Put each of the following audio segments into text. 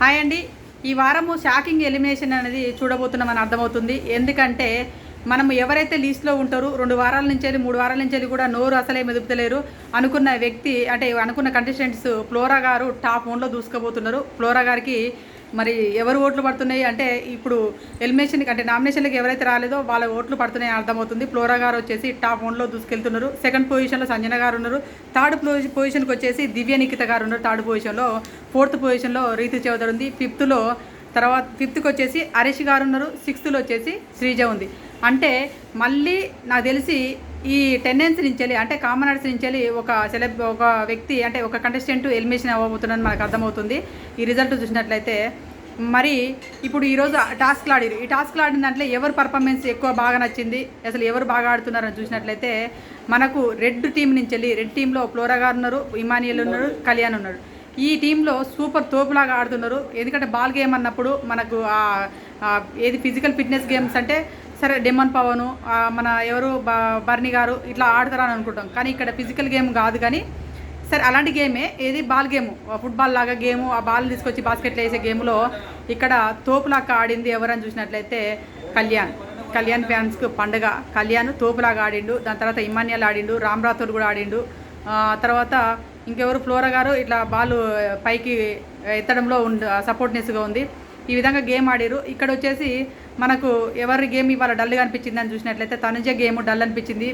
Hi అండి. ఈ వారము షాకింగ్ ఎలిమినేషన్ అనేది చూడబోతున్నామని అర్థమవుతుంది. ఎందుకంటే మనం ఎవరైతే లీస్ట్లో ఉంటారో 2 వారాల నుంచి 3 వారాల నుంచి కూడా నోరు అసలే మెదుపుతలేరు అనుకున్న వ్యక్తి, అంటే అనుకున్న కంటెస్టెంట్స్ ఫ్లోరా గారు టాప్ 1లో దూసుకోబోతున్నారు. ఫ్లోరా గారికి మరి ఎవరు ఓట్లు పడుతున్నాయి అంటే ఇప్పుడు ఎలిమినేషన్కి అంటే నామినేషన్లకు ఎవరైతే రాలేదో వాళ్ళ ఓట్లు పడుతున్నాయని అర్థమవుతుంది. ఫ్లోరా గారు వచ్చేసి టాప్ 1లో దూసుకెళ్తున్నారు. సెకండ్ పొజిషన్లో సంజన గారు ఉన్నారు. థర్డ్ పొజిషన్కి వచ్చేసి దివ్య నిఖిత గారు ఉన్నారు థర్డ్ పొజిషన్లో. ఫోర్త్ పొజిషన్లో రీతు చౌదరి ఉంది. ఫిఫ్త్కి వచ్చేసి హరీష్ గారు ఉన్నారు. సిక్స్త్లో వచ్చేసి శ్రీజ ఉంది. అంటే మళ్ళీ నాకు తెలిసి ఈ టెండెన్సీ నుంచి అంటే కామనర్స్ నుంచి ఒక వ్యక్తి అంటే ఒక కంటెస్టెంట్ ఎలిమినేషన్ అవ్వబోతుందని మనకు అర్థమవుతుంది ఈ రిజల్ట్ చూసినట్లయితే. మరి ఇప్పుడు ఈరోజు టాస్క్లు ఆడిరు. ఈ టాస్క్లు ఆడిన దాంట్లో ఎవరు పర్ఫార్మెన్స్ ఎక్కువ బాగా నచ్చింది, అసలు ఎవరు బాగా ఆడుతున్నారని చూసినట్లయితే మనకు రెడ్ టీంలో ఫ్లోరా గారు ఉన్నారు, ఇమానియల్ ఉన్నారు, కళ్యాణ్ ఉన్నాడు. ఈ టీంలో సూపర్ తోపులాగా ఆడుతున్నారు. ఎందుకంటే బాల్ గేమ్ అన్నప్పుడు మనకు ఏది ఫిజికల్ ఫిట్నెస్ గేమ్స్ అంటే సరే డెమన్ పవను మన ఎవరు బర్నీ గారు ఇట్లా ఆడతారని అనుకుంటాం. కానీ ఇక్కడ ఫిజికల్ గేమ్ కాదు, కానీ సరే అలాంటి గేమే ఏది బాల్ గేము, ఫుట్బాల్ లాగా గేము, ఆ బాల్ తీసుకొచ్చి బాస్కెట్లో వేసే గేమ్లో ఇక్కడ తోపులాగా ఆడింది ఎవరని చూసినట్లయితే కళ్యాణ్ ఫ్యాన్స్కి పండుగ. కళ్యాణ్ తోపులాగా ఆడిండు. దాని తర్వాత ఇమాన్యాల్ ఆడిండు, రామ్ రాథోడ్ కూడా ఆడిండు. తర్వాత ఇంకెవరు ఫ్లోరా గారు ఇట్లా బాల్ పైకి ఎత్తడంలో సపోర్ట్నెస్గా ఉంది. ఈ విధంగా గేమ్ ఆడిరు. ఇక్కడ వచ్చేసి మనకు ఎవరి గేమ్ ఇవాళ డల్గా అనిపించింది అని చూసినట్లయితే తనుజ గేమ్ డల్ అనిపించింది.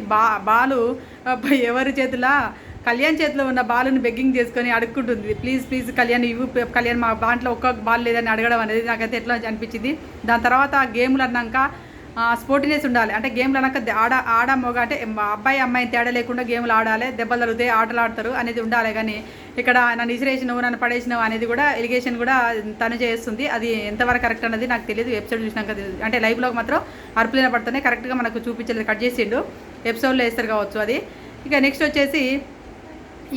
బాలు ఎవరి చేతిలో కళ్యాణ్ చేతిలో ఉన్న బాలుని బెగ్గింగ్ చేసుకొని అడుక్కుంటుంది, ప్లీజ్ కళ్యాణ్ కళ్యాణ్ మా దాంట్లో ఒక్క బాల్ లేదని అడగడం అనేది నాకైతే ఎట్లా అనిపించింది. దాని తర్వాత గేమ్లు అన్నాక స్పోర్టినెస్ ఉండాలి. అంటే గేమ్లు అన్నాక ఆడ మొగ అంటే అబ్బాయి అమ్మాయిని తేడా లేకుండా గేమ్లు ఆడాలి, దెబ్బలు తగులుతాయి, ఆటలు ఆడతారు అనేది ఉండాలి. కానీ ఇక్కడ నన్ను ఇసిరేసినవు, నన్ను పడేసినవు అనేది కూడా ఎలిగేషన్ కూడా తను చేస్తుంది. అది ఎంతవరకు కరెక్ట్ అనేది నాకు తెలియదు. ఎపిసోడ్ చూసినాక అంటే లైవ్లో మాత్రం అరుపులైన పడుతున్నాయి, కరెక్ట్గా మనకు చూపించలేదు, కట్ చేసిండు. ఎపిసోడ్లో వేస్తారు కావచ్చు అది. ఇక నెక్స్ట్ వచ్చేసి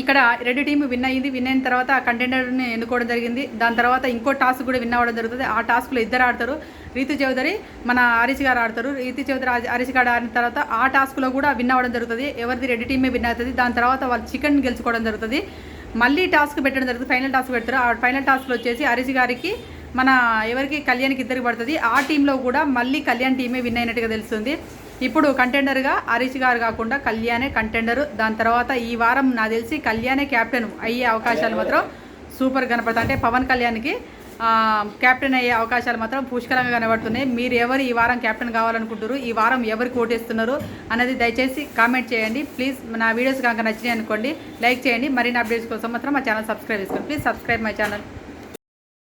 ఇక్కడ రెడ్ టీమ్ విన్ అయిన తర్వాత ఆ కంటెండర్ని ఎన్నుకోవడం జరిగింది. దాని తర్వాత ఇంకో టాస్క్ కూడా విన్ అవ్వడం జరుగుతుంది. ఆ టాస్క్లో ఇద్దరు ఆడతారు. రీతు చౌదరి మన హరీష్ గారు ఆడతారు. రీతు చౌదరి హరీష్ గారు ఆడిన తర్వాత ఆ టాస్క్లో కూడా విన్ అవ్వడం జరుగుతుంది. ఎవరిది రెడ్ టీమే విన్ అవుతుంది. దాని తర్వాత వాళ్ళు చికెన్ గెలుచుకోవడం జరుగుతుంది. మళ్ళీ టాస్క్ పెట్టడం జరుగుతుంది, ఫైనల్ టాస్క్ పెడతారు. ఆ ఫైనల్ టాస్క్లో వచ్చేసి హరీష్ గారికి మన ఎవరికి కళ్యాణ్కి ఇద్దరికి పడుతుంది. ఆ టీంలో కూడా మళ్ళీ కళ్యాణ్ టీమే విన్ అయినట్టుగా తెలుస్తుంది. ఇప్పుడు కంటెండర్గా హరీష్ గారు కాకుండా కళ్యాణే కంటెండరు. దాని తర్వాత ఈ వారం నాకు తెలిసి కళ్యాణే క్యాప్టెన్ అయ్యే అవకాశాలు మాత్రం సూపర్ కనపడతాయి. అంటే పవన్ కళ్యాణ్కి క్యాప్టెన్ అయ్యే అవకాశాలు మాత్రం పుష్కలంగా కనబడుతున్నాయి. మీరు ఎవరు ఈ వారం క్యాప్టెన్ కావాలనుకుంటారు, ఈ వారం ఎవరికి ఓటేస్తున్నారు అనేది దయచేసి కామెంట్ చేయండి. ప్లీజ్ నా వీడియోస్ కనుక నచ్చినాయి అనుకోండి, లైక్ చేయండి. మరిన్ని అప్డేట్స్ కోసం మాత్రం మా ఛానల్ సబ్స్క్రైబ్ చేసుకోండి. Please subscribe my channel.